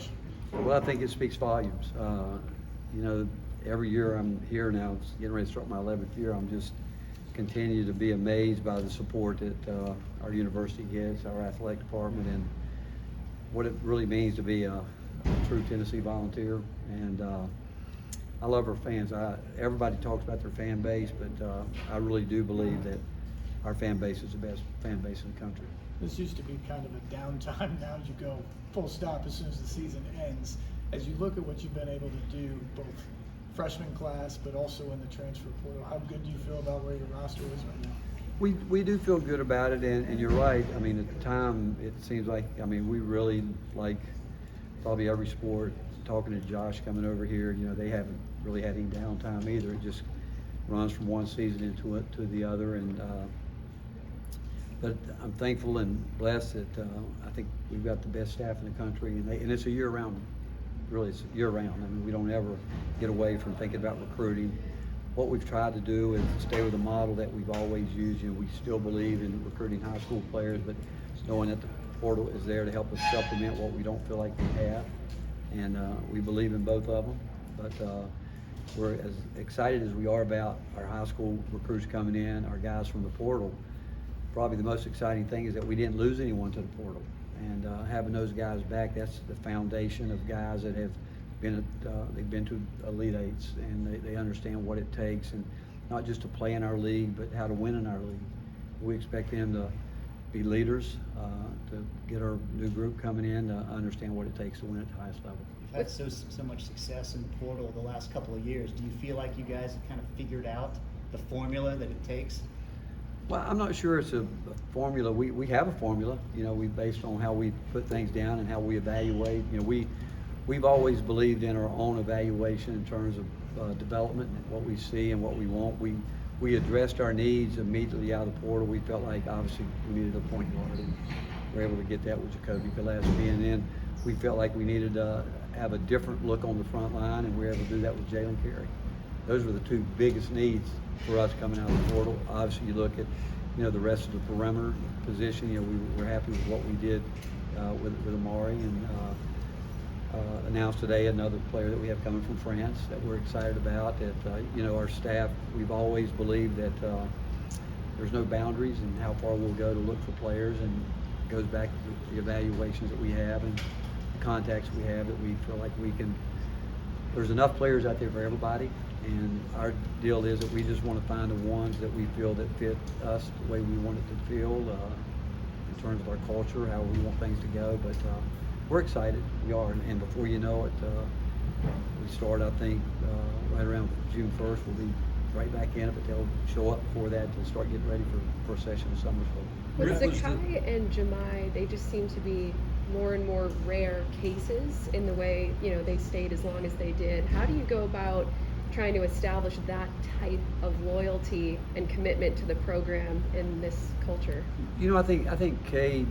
coach? Well, I think it speaks volumes. You know, every year I'm here now, it's getting ready to start my 11th year. I'm just continue to be amazed by the support that our university gets, our athletic department, and what it really means to be a true Tennessee volunteer. And I love our fans. Everybody talks about their fan base, but I really do believe that our fan base is the best fan base in the country. This used to be kind of a downtime. Now you go full stop as soon as the season ends. As you look at what you've been able to do, both freshman class, but also in the transfer portal, how good do you feel about where your roster is right now? We do feel good about it, and you're right. I mean, at the time, it seems like, I mean, we really, like probably every sport, talking to Josh coming over here, you know, they haven't really had any downtime either. It just runs from one season into it to the other, and but I'm thankful and blessed that I think we've got the best staff in the country, and it's a year-round, really, it's year-round. I mean, we don't ever get away from thinking about recruiting. What we've tried to do is stay with a model that we've always used. You know, we still believe in recruiting high school players, but knowing that the portal is there to help us supplement what we don't feel like we have, and we believe in both of them. But we're as excited as we are about our high school recruits coming in, our guys from the portal. Probably the most exciting thing is that we didn't lose anyone to the portal, and having those guys back, that's the foundation of guys that have been they've been to Elite Eights, and they understand what it takes, and not just to play in our league, but how to win in our league. We expect them to be leaders, to get our new group coming in to understand what it takes to win at the highest level. You've had so much success in the portal the last couple of years. Do you feel like you guys have kind of figured out the formula that it takes? Well, I'm not sure it's a formula. We have a formula, you know, based on how we put things down and how we evaluate. You know, we've always believed in our own evaluation in terms of development and what we see and what we want. We addressed our needs immediately out of the portal. We felt like obviously we needed a point guard, and we were able to get that with Jacoby Gillespie. And then we felt like we needed to have a different look on the front line, and we were able to do that with Jalen Carey. Those were the two biggest needs for us coming out of the portal. Obviously, you look at, you know, the rest of the perimeter position. You know, we were happy with what we did with Amari, and announced today another player that we have coming from France that we're excited about. That you know, our staff, we've always believed that there's no boundaries in how far we'll go to look for players, and it goes back to the evaluations that we have and the contacts we have, that we feel like we can. There's enough players out there for everybody, and our deal is that we just want to find the ones that we feel that fit us the way we want it to feel in terms of our culture, how we want things to go. But we're excited. We are, and before you know it, we start, I think, right around June 1st. We'll be right back in it, but they'll show up before that to start getting ready for first session of summer school. With Zakai and Jemai, they just seem to be more and more rare cases in the way, you know, they stayed as long as they did. How do you go about trying to establish that type of loyalty and commitment to the program in this culture? You know, I think Cade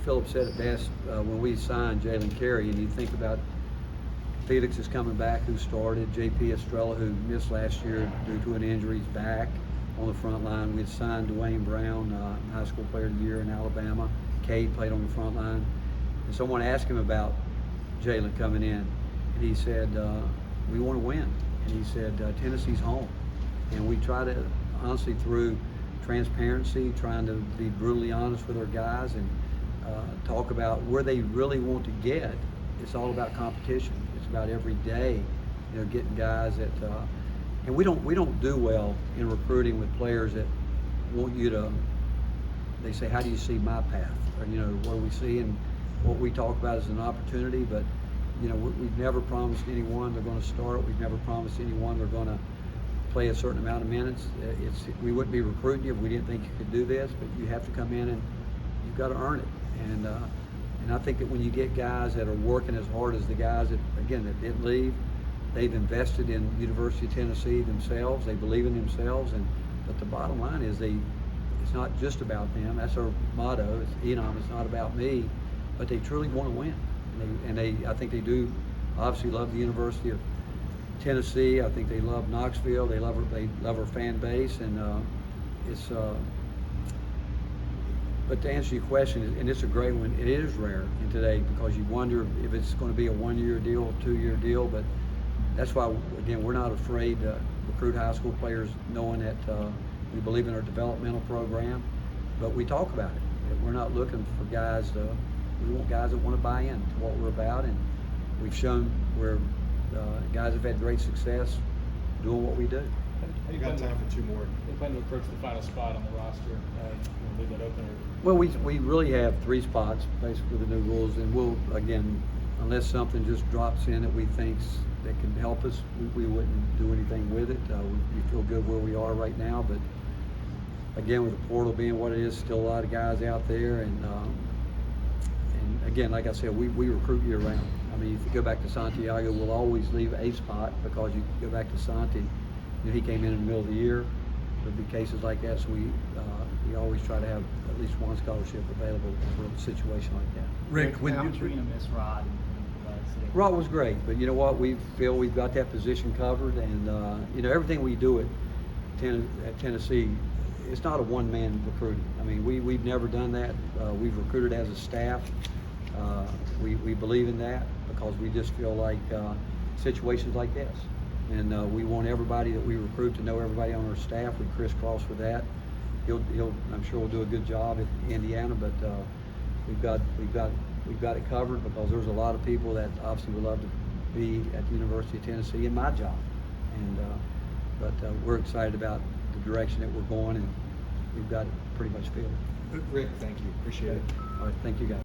Phillips said it best when we signed Jalen Carey, and you think about Felix is coming back, who started, J.P. Estrella, who missed last year due to an injury, is back on the front line. We had signed Dwayne Brown, high school player of the year in Alabama. Cade played on the front line. And someone asked him about Jalen coming in, and he said, we want to win. And he said, Tennessee's home. And we try to, honestly, through transparency, trying to be brutally honest with our guys and talk about where they really want to get. It's all about competition. It's about every day, you know, getting guys that, and we don't do well in recruiting with players that want you to, they say, how do you see my path? Or, you know, what do we see? And what we talk about is an opportunity, but, you know, we've never promised anyone they're going to start. We've never promised anyone they're going to play a certain amount of minutes. We wouldn't be recruiting you if we didn't think you could do this, but you have to come in and you've got to earn it. And I think that when you get guys that are working as hard as the guys that, again, that didn't leave, they've invested in University of Tennessee themselves. They believe in themselves, but the bottom line is it's not just about them. That's our motto. It's Enom. It's not about me, but they truly want to win, and I think they do. Obviously, love the University of Tennessee. I think they love Knoxville. They love our fan base, and it's. But to answer your question, and it's a great one, it is rare in today because you wonder if it's going to be a 1-year deal, 2-year deal. But that's why, again, we're not afraid to recruit high school players, knowing that we believe in our developmental program. But we talk about it. We're not looking for guys we want guys that want to buy in to what we're about, and we've shown where guys have had great success doing what we do. You got time for 2 more. They plan to approach the final spot on the roster, leave that open? Well, we really have 3 spots, basically, with the new rules, and we'll, again, unless something just drops in that we think that can help us, we wouldn't do anything with it. We feel good where we are right now, but again, with the portal being what it is, still a lot of guys out there, and again, like I said, we recruit year round. I mean, if you go back to Santiago, we'll always leave a spot because you go back to Santi, you know, he came in the middle of the year. There'll be cases like that, so we always try to have at least one scholarship available for a situation like that. Rick, when how you much were you gonna miss Rod? Rod was great, but you know what? We feel we've got that position covered, and you know, everything we do at Tennessee, it's not a one-man recruiting. I mean, we've never done that. We've recruited as a staff. We believe in that because we just feel like situations like this, and we want everybody that we recruit to know everybody on our staff. We crisscross with that. I'm sure we'll do a good job at Indiana, but we've got it covered because there's a lot of people that obviously would love to be at the University of Tennessee in my job, and but we're excited about the direction that we're going, and we've got it pretty much filled. Rick, thank you. Appreciate it. All right, thank you guys.